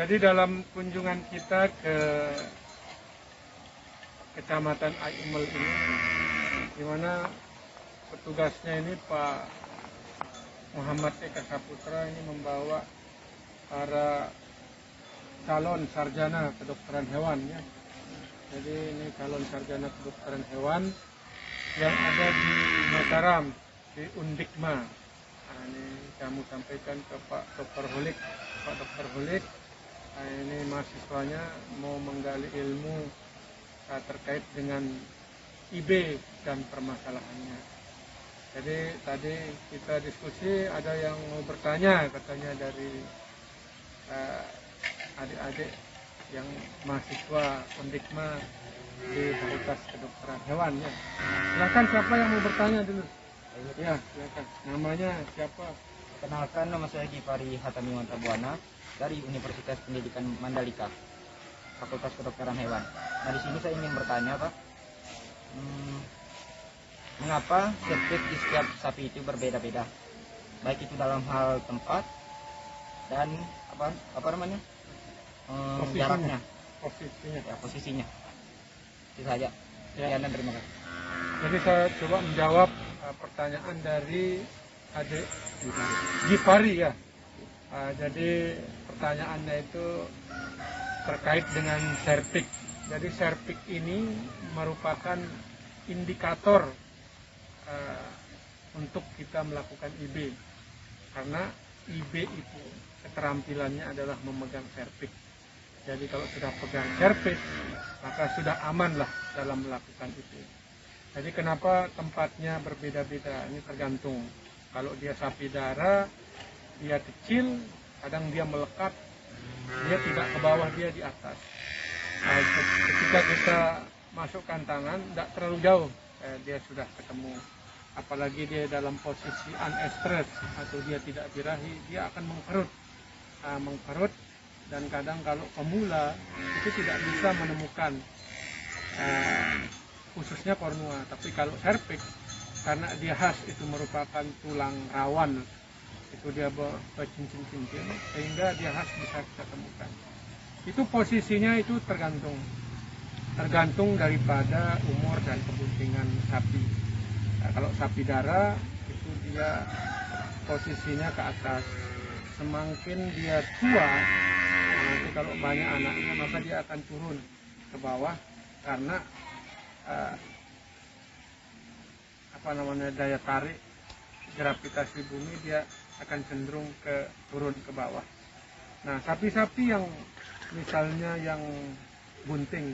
Jadi dalam kunjungan kita ke Kecamatan Aimel ini, di mana petugasnya ini Pak Muhammad Eka Saputra ini membawa para calon sarjana kedokteran hewan ya. Jadi ini calon sarjana kedokteran hewan yang ada di Mataram, di Undikma. Nah, ini kamu sampaikan ke Pak Dr. Holik. Pak Dr. Holik, nah, ini mahasiswanya mau menggali ilmu terkait dengan IB dan permasalahannya. Jadi tadi kita diskusi, ada yang mau bertanya katanya dari adik-adik yang mahasiswa Undikma di Fakultas Kedokteran Hewan ya. Silakan, siapa yang mau bertanya dulu? Ya, silakan. Namanya siapa? Kenalkan, nama saya Gifari Hatami Mantabuana dari Universitas Pendidikan Mandalika, Fakultas Kedokteran Hewan. Nah, di sini saya ingin bertanya, Pak, mengapa septik di setiap sapi itu berbeda-beda, baik itu dalam hal tempat dan jaraknya, posisinya. Itu saja. Ya. Dan terima kasih. Jadi saya coba menjawab pertanyaan dari adik Gifari ya. Jadi pertanyaannya itu terkait dengan serpik. Jadi serpik ini merupakan indikator untuk kita melakukan IB, karena IB itu keterampilannya adalah memegang serpik. Jadi kalau sudah pegang serpik, maka sudah aman lah dalam melakukan itu. Jadi kenapa tempatnya berbeda-beda? Ini tergantung. Kalau dia sapi dara, dia kecil, kadang dia melekat, dia tidak ke bawah, dia di atas. Nah, ketika kita masukkan tangan, tidak terlalu jauh, dia sudah ketemu. Apalagi dia dalam posisi unestressed atau dia tidak birahi, dia akan mengkerut. Dan kadang kalau pemula itu tidak bisa menemukan khususnya kornua. Tapi kalau serpik, karena dia khas itu merupakan tulang rawan, itu dia bercincin-cincin, sehingga dia khas bisa kita temukan. Itu posisinya itu tergantung daripada umur dan kebuntingan sapi. Nah, kalau sapi dara itu dia posisinya ke atas. Semakin dia tua, nanti kalau banyak anaknya, maka dia akan turun ke bawah, karena daya tarik gravitasi bumi, dia akan cenderung turun ke bawah. Nah, sapi-sapi yang misalnya yang bunting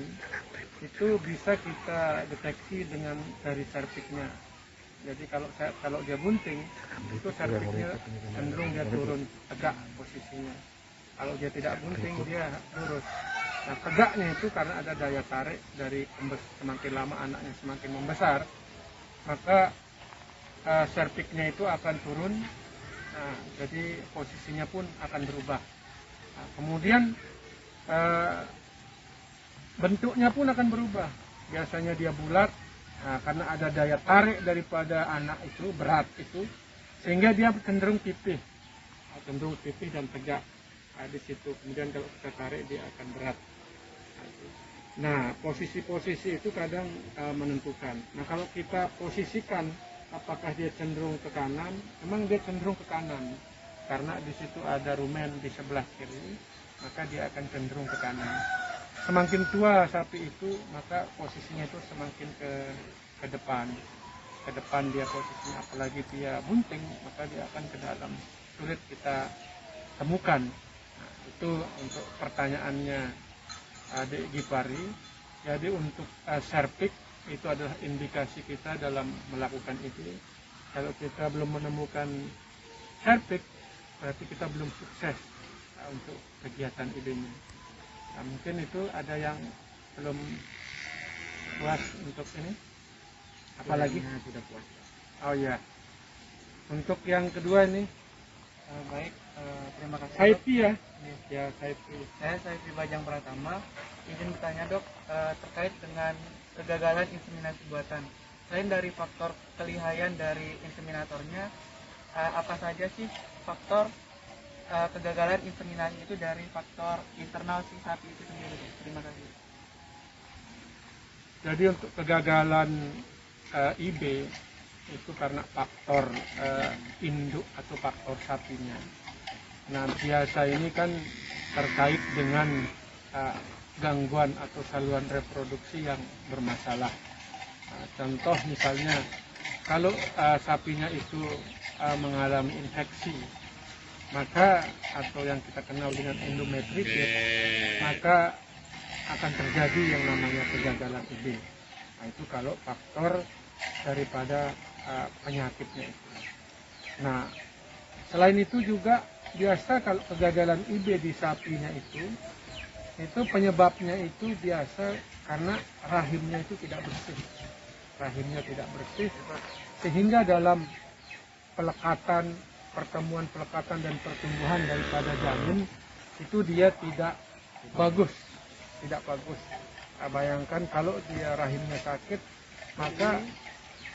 itu bisa kita deteksi dari serpiknya. Jadi kalau dia bunting, itu serpiknya cenderung dia turun tegak posisinya. Kalau dia tidak bunting, dia lurus. Nah, tegaknya itu karena ada daya tarik dari semakin lama anaknya semakin membesar, maka serpiknya itu akan turun. Nah, jadi posisinya pun akan berubah. Nah, kemudian bentuknya pun akan berubah. Biasanya dia bulat, karena ada daya tarik daripada anak itu, berat itu, sehingga dia cenderung pipih dan tegak. Di situ. Kemudian kalau kita tarik, dia akan berat. Nah, posisi-posisi itu kadang menentukan. Nah, kalau kita posisikan apakah dia cenderung ke kanan, memang dia cenderung ke kanan. Karena di situ ada rumen di sebelah kiri, maka dia akan cenderung ke kanan. Semakin tua sapi itu, maka posisinya itu semakin ke depan. Ke depan dia posisinya, apalagi dia bunting, maka dia akan ke dalam. Sulit kita temukan. Nah, itu untuk pertanyaannya Adik Gifari. Jadi untuk serpik itu adalah indikasi kita dalam melakukan itu. Kalau kita belum menemukan serpik, berarti kita belum sukses untuk kegiatan ini. Nah, mungkin itu ada yang belum puas untuk ini. Apalagi sudah puas. Oh ya. Untuk yang kedua ini, Baik, terima kasih. Saifi ya. Ya, Saifi. Saya Saifi Bajang Pratama, izin bertanya dok, terkait dengan kegagalan inseminasi buatan. Selain dari faktor kelihayan dari inseminatornya, apa saja sih faktor kegagalan inseminasi itu dari faktor internal si sapi itu sendiri? Terima kasih. Jadi untuk kegagalan IB itu karena faktor induk atau faktor sapinya. Nah, biasa ini kan terkait dengan gangguan atau saluran reproduksi yang bermasalah. Nah, contoh misalnya kalau sapinya itu mengalami infeksi, maka atau yang kita kenal dengan endometritis, maka akan terjadi yang namanya kegagalan IB. Nah, itu kalau faktor daripada penyakitnya itu. Nah, selain itu juga biasa kalau kegagalan IB di sapinya itu penyebabnya itu biasa karena rahimnya itu tidak bersih. Rahimnya tidak bersih sehingga dalam pertemuan pelekatan dan pertumbuhan daripada janin itu dia tidak bagus. Bayangkan kalau dia rahimnya sakit, maka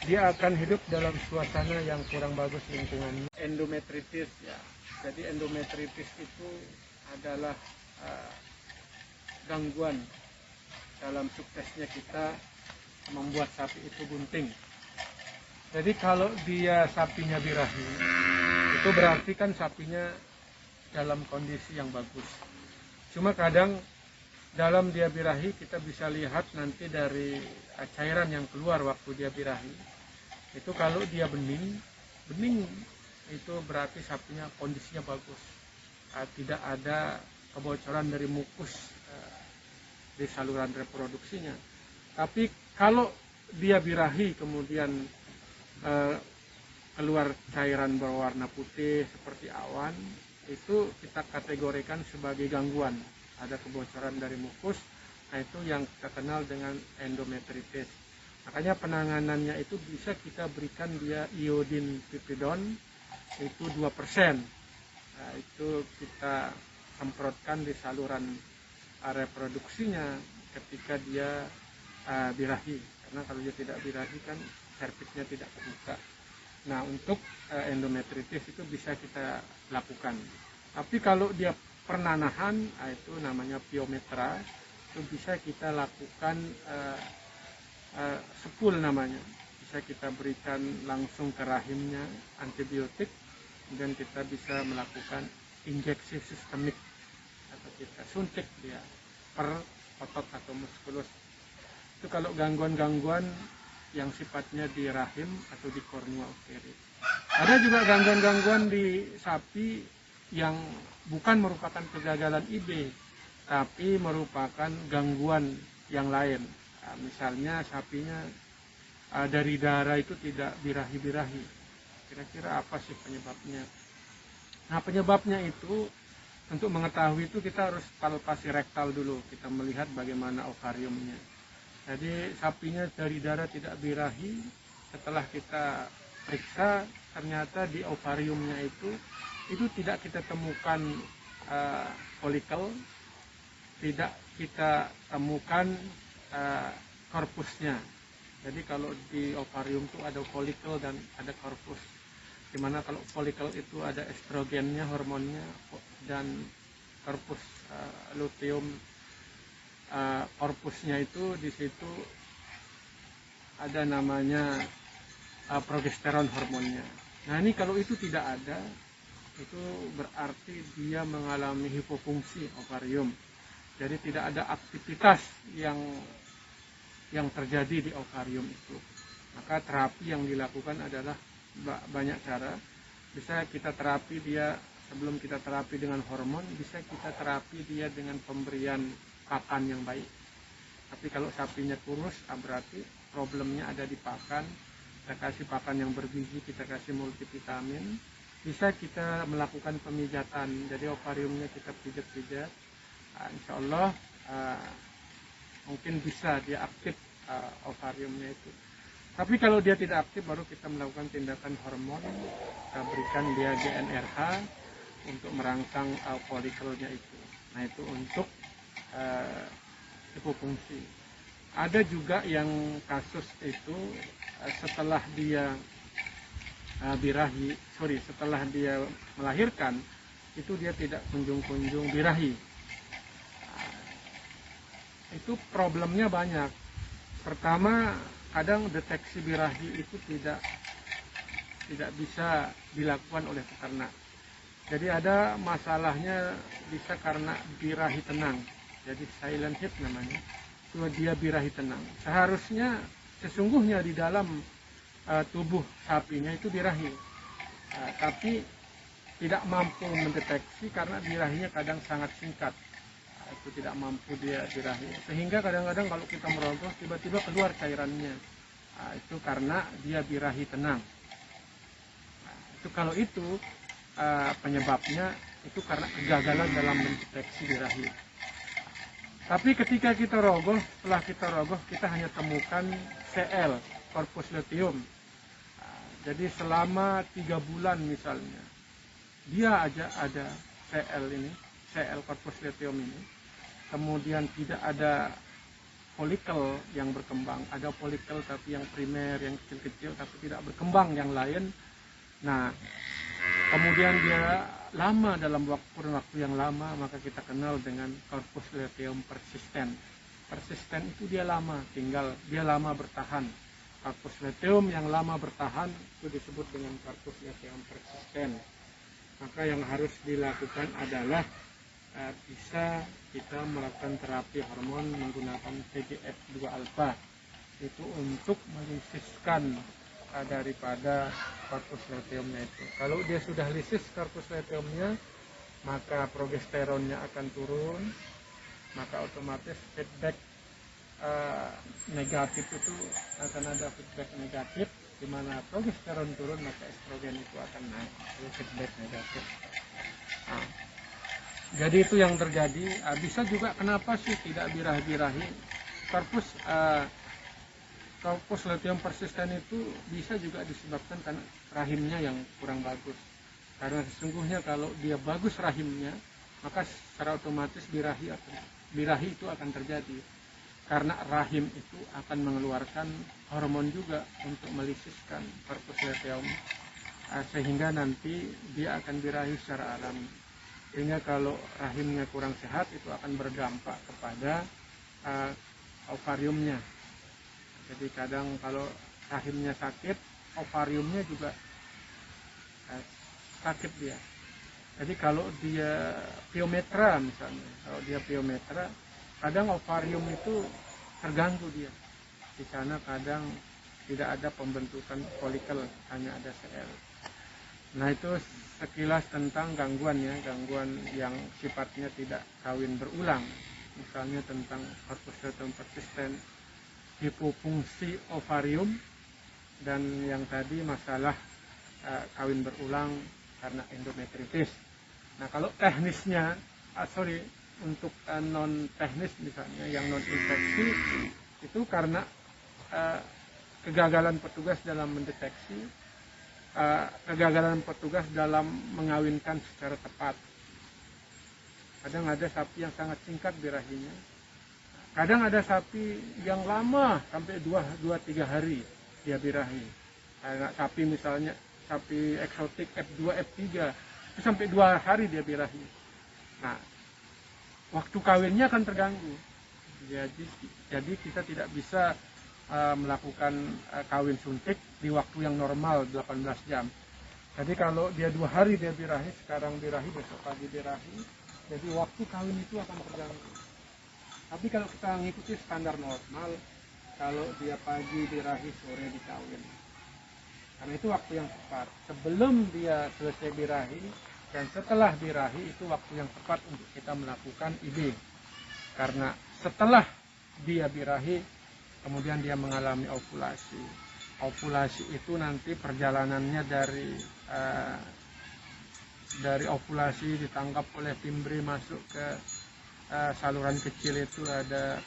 dia akan hidup dalam suasana yang kurang bagus lingkungannya. Endometritis ya. Jadi endometritis itu adalah gangguan dalam suksesnya kita membuat sapi itu bunting. Jadi kalau dia sapinya birahi, itu berarti kan sapinya dalam kondisi yang bagus. Cuma kadang dalam dia birahi kita bisa lihat nanti dari cairan yang keluar waktu dia birahi. Itu kalau dia bening itu berarti sapinya kondisinya bagus. Tidak ada kebocoran dari mukus di saluran reproduksinya. Tapi kalau dia birahi kemudian keluar cairan berwarna putih seperti awan, itu kita kategorikan sebagai gangguan. Ada kebocoran dari mukus, nah itu yang kita kenal dengan endometritis. Makanya penanganannya itu bisa kita berikan dia iodin pipidon itu 2%. Nah, itu kita semprotkan di saluran reproduksinya ketika dia birahi. Karena kalau dia tidak birahi kan serviksnya tidak terbuka. Nah, untuk endometritis itu bisa kita lakukan. Tapi kalau dia pernanahan, itu namanya piometra, itu bisa kita lakukan sepul namanya. Bisa kita berikan langsung ke rahimnya antibiotik, kemudian kita bisa melakukan injeksi sistemik atau kita suntik dia per otot atau muskulus. Itu kalau gangguan-gangguan yang sifatnya di rahim atau di kornea uteri. Ada juga gangguan-gangguan di sapi yang bukan merupakan kegagalan IB, tapi merupakan gangguan yang lain. Nah, misalnya sapinya dari darah itu tidak birahi-birahi. Kira-kira apa sih penyebabnya? Nah, penyebabnya itu untuk mengetahui itu kita harus palpasi rektal dulu. Kita melihat bagaimana ovariumnya. Jadi sapinya dari darah tidak birahi, setelah kita periksa ternyata di ovariumnya itu tidak kita temukan folikel, tidak kita temukan korpusnya. Jadi kalau di ovarium itu ada folikel dan ada korpus. Dimana kalau folikel itu ada estrogennya, hormonnya, dan korpus luteum korpusnya itu di situ ada namanya progesteron hormonnya. Nah, ini kalau itu tidak ada, itu berarti dia mengalami hipofungsi ovarium. Jadi tidak ada aktivitas yang terjadi di ovarium itu. Maka terapi yang dilakukan adalah banyak cara. Bisa kita terapi dia, sebelum kita terapi dengan hormon, bisa kita terapi dia dengan pemberian pakan yang baik. Tapi kalau sapinya kurus, berarti problemnya ada di pakan. Kita kasih pakan yang bergizi, kita kasih multivitamin. Bisa kita melakukan pemijatan, jadi ovariumnya kita pijat-pijat. Insya Allah mungkin bisa dia aktif ovariumnya itu. Tapi kalau dia tidak aktif, baru kita melakukan tindakan hormon. Kita berikan dia GnRH untuk merangsang folikelnya itu. Nah, itu untuk hipofungsi. Ada juga yang kasus itu setelah dia setelah dia melahirkan, itu dia tidak kunjung-kunjung birahi. Itu problemnya banyak. Pertama, kadang deteksi birahi itu tidak bisa dilakukan oleh peternak. Jadi ada masalahnya bisa karena birahi tenang. Jadi silent hit namanya. Itu dia birahi tenang. Seharusnya sesungguhnya di dalam tubuh sapinya itu birahi. Tapi tidak mampu mendeteksi karena birahinya kadang sangat singkat. Itu tidak mampu dia birahi. Sehingga kadang-kadang kalau kita merogoh tiba-tiba keluar cairannya. Itu karena dia birahi tenang. Itu kalau itu penyebabnya itu karena kegagalan dalam mendeteksi birahi. Tapi ketika kita rogoh, setelah kita rogoh kita hanya temukan CL, corpus luteum. Jadi selama 3 bulan misalnya, dia aja ada CL ini, CL corpus luteum ini. Kemudian tidak ada folikel yang berkembang, ada folikel tapi yang primer, yang kecil-kecil tapi tidak berkembang yang lain. Nah, kemudian dia lama dalam waktu yang lama, maka kita kenal dengan corpus luteum persisten. Persisten itu dia lama, dia lama bertahan. Corpus luteum yang lama bertahan itu disebut dengan corpus luteum persisten. Maka yang harus dilakukan adalah bisa kita melakukan terapi hormon menggunakan TGF2 alpha itu untuk melisiskan daripada corpus luteumnya itu. Kalau dia sudah lisis corpus luteumnya, maka progesteronnya akan turun, maka otomatis feedback negatif itu akan ada feedback negatif, di mana progesteron turun maka estrogen itu akan naik, itu feedback negatif. Jadi itu yang terjadi. Bisa juga kenapa sih tidak birahi-birahi? Corpus luteum persisten itu bisa juga disebabkan karena rahimnya yang kurang bagus. Karena sesungguhnya kalau dia bagus rahimnya, maka secara otomatis birahi itu akan terjadi. Karena rahim itu akan mengeluarkan hormon juga untuk melisiskan corpus luteum, sehingga nanti dia akan birahi secara alami. Sehingga kalau rahimnya kurang sehat itu akan berdampak kepada ovariumnya. Jadi kadang kalau rahimnya sakit, ovariumnya juga sakit dia. Jadi kalau dia piometra misalnya, kadang ovarium itu terganggu dia. Di sana kadang tidak ada pembentukan folikel, hanya ada sel. Nah itu sekilas tentang gangguan yang sifatnya tidak kawin berulang. Misalnya tentang corpus luteum persisten, hipofungsi ovarium, dan yang tadi masalah kawin berulang karena endometritis. Nah kalau teknisnya, untuk non teknis misalnya yang non infeksi itu karena kegagalan petugas dalam mendeteksi, kegagalan petugas dalam mengawinkan secara tepat. Kadang ada sapi yang sangat singkat birahinya, kadang ada sapi yang lama sampai 2-3 hari dia birahi. Sapi misalnya sapi eksotik F2 F3 itu sampai 2 hari dia birahi. Nah waktu kawinnya akan terganggu. Jadi kita tidak bisa melakukan kawin suntik di waktu yang normal 18 jam. Jadi kalau dia 2 hari dia birahi, sekarang birahi, besok pagi birahi, jadi waktu kawin itu akan terganggu. Tapi kalau kita mengikuti standar normal, kalau dia pagi birahi, sore dikawin. Karena itu waktu yang tepat. Sebelum dia selesai birahi dan setelah birahi itu waktu yang tepat untuk kita melakukan IB. Karena setelah dia birahi, kemudian dia mengalami ovulasi. Ovulasi itu nanti perjalanannya dari ovulasi ditangkap oleh fimbre masuk ke saluran kecil, itu ada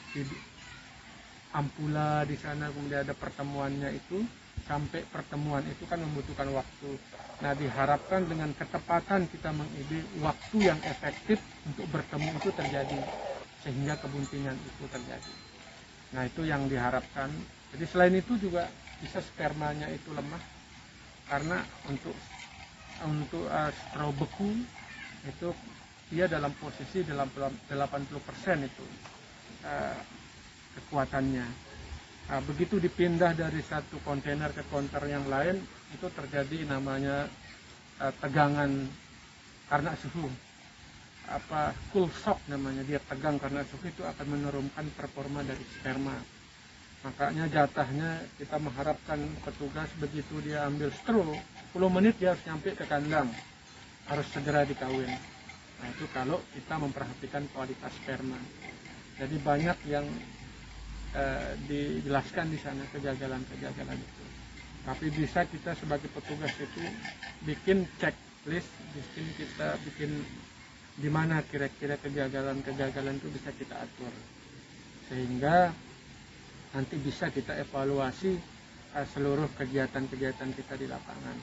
ampula di sana, kemudian ada pertemuannya itu. Sampai pertemuan itu kan membutuhkan waktu. Nah diharapkan dengan ketepatan kita meng-IB, waktu yang efektif untuk bertemu itu terjadi, sehingga kebuntingan itu terjadi. Nah itu yang diharapkan. Jadi selain itu juga bisa spermanya itu lemah, karena untuk straw beku itu dia dalam posisi 80% itu kekuatannya. Nah, begitu dipindah dari satu kontainer ke kontainer yang lain, itu terjadi namanya tegangan karena suhu, cool shock namanya, dia tegang karena suhu, itu akan menurunkan performa dari sperma. Makanya jatahnya kita mengharapkan petugas begitu dia ambil straw 10 menit dia harus nyampe ke kandang, harus segera dikawin. Nah itu kalau kita memperhatikan kualitas sperma. Jadi banyak yang dijelaskan di sana kegagalan-kegagalan itu. Tapi bisa kita sebagai petugas itu bikin checklist, bikin di mana kira-kira kegagalan-kegagalan itu bisa kita atur, sehingga nanti bisa kita evaluasi seluruh kegiatan-kegiatan kita di lapangan.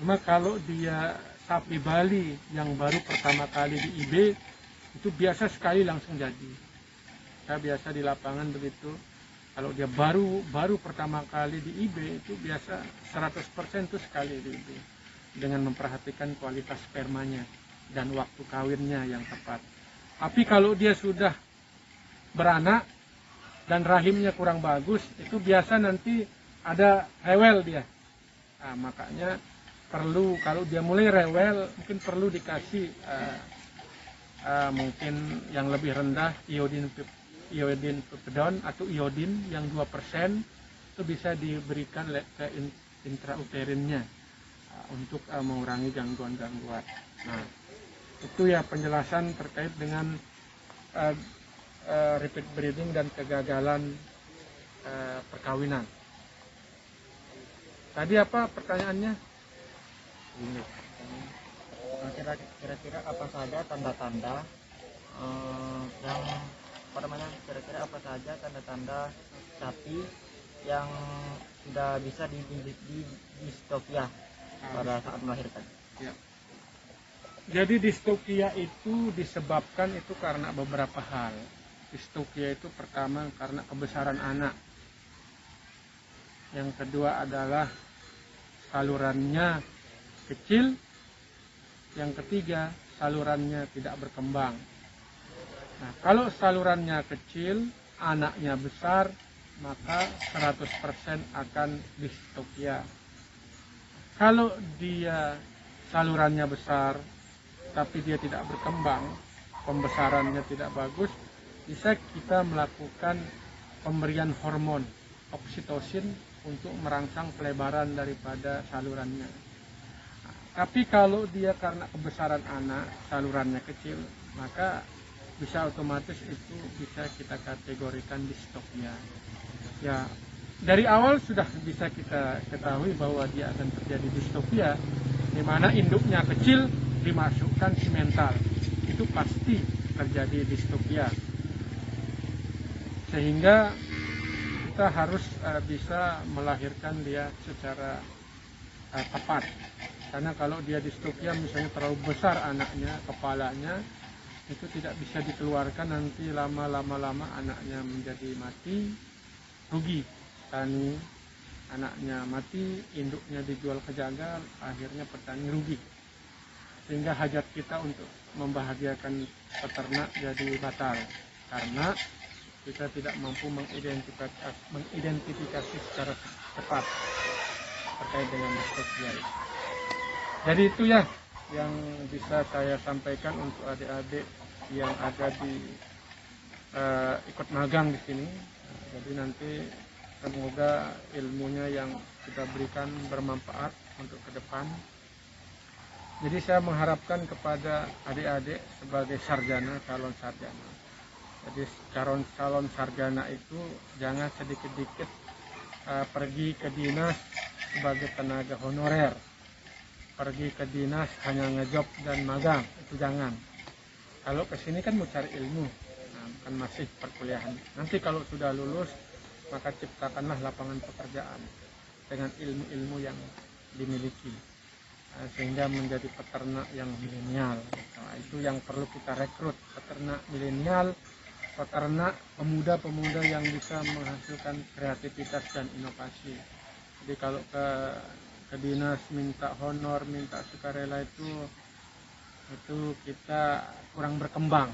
Cuma kalau dia sapi Bali yang baru pertama kali di IB, itu biasa sekali langsung jadi. Saya biasa di lapangan begitu. Kalau dia baru pertama kali di IB, itu biasa 100% itu sekali di IB, dengan memperhatikan kualitas spermanya dan waktu kawinnya yang tepat. Tapi kalau dia sudah beranak dan rahimnya kurang bagus, itu biasa nanti ada rewel dia. Nah, makanya perlu, kalau dia mulai rewel, mungkin perlu dikasih mungkin yang lebih rendah iodin pepedon atau iodin yang 2%, itu bisa diberikan ke intrauterinnya untuk mengurangi gangguan-gangguan. Nah, itu ya penjelasan terkait dengan repeat breeding dan kegagalan perkawinan. Tadi apa pertanyaannya? Ini. Kira-kira apa saja tanda-tanda yang kira-kira apa saja tanda-tanda sapi yang sudah bisa di distokia pada saat melahirkan? Ya. Jadi distokia itu disebabkan itu karena beberapa hal. Distokia itu pertama karena kebesaran anak. Yang kedua adalah salurannya kecil. Yang ketiga salurannya tidak berkembang. Nah, kalau salurannya kecil, anaknya besar, maka 100% akan distokia. Kalau dia salurannya besar, tapi dia tidak berkembang, pembesarannya tidak bagus, bisa kita melakukan pemberian hormon oksitosin untuk merangsang pelebaran daripada salurannya. Nah, tapi kalau dia karena kebesaran anak, salurannya kecil, maka bisa otomatis itu bisa kita kategorikan distokia. Ya, dari awal sudah bisa kita ketahui bahwa dia akan terjadi distokia, di mana induknya kecil dimasukkan simental, itu pasti terjadi distokia. Sehingga kita harus bisa melahirkan dia secara tepat. Karena kalau dia distokia misalnya terlalu besar anaknya, kepalanya, itu tidak bisa dikeluarkan, nanti lama-lama anaknya menjadi mati, rugi. Petani anaknya mati, induknya dijual ke jagal, akhirnya petani rugi. Sehingga hajat kita untuk membahagiakan peternak jadi batal, karena kita tidak mampu mengidentifikasi secara cepat terkait dengan distokia. Jadi itu ya yang bisa saya sampaikan untuk adik-adik yang ada di ikut magang di sini. Jadi nanti semoga ilmunya yang kita berikan bermanfaat untuk ke depan. Jadi saya mengharapkan kepada adik-adik sebagai sarjana, calon sarjana. Jadi calon sarjana itu jangan sedikit-sedikit pergi ke dinas sebagai tenaga honorer. Pergi ke dinas hanya ngejob dan magang, itu jangan. Kalau kesini kan mau cari ilmu, nah, kan masih perkuliahan. Nanti kalau sudah lulus, maka ciptakanlah lapangan pekerjaan dengan ilmu-ilmu yang dimiliki, sehingga menjadi peternak yang milenial. Nah, itu yang perlu kita rekrut, peternak milenial, peternak pemuda-pemuda yang bisa menghasilkan kreativitas dan inovasi. Jadi kalau ke dinas minta honor, minta sukarela itu itu kita kurang berkembang.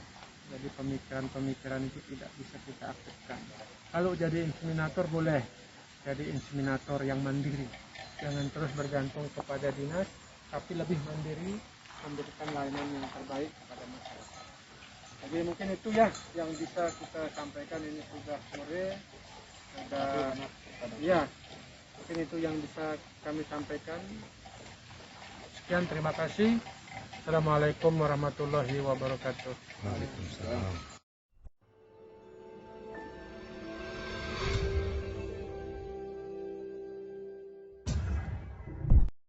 Jadi pemikiran-pemikiran itu tidak bisa kita aktifkan. Kalau jadi inseminator boleh, jadi inseminator yang mandiri. Jangan terus bergantung kepada dinas, tapi lebih mandiri, memberikan layanan yang terbaik kepada masyarakat. Jadi mungkin itu ya yang bisa kita sampaikan. Ini sudah sore, sudah ya. Mungkin itu yang bisa kami sampaikan. Sekian, terima kasih. Assalamualaikum warahmatullahi wabarakatuh. Waalaikumsalam.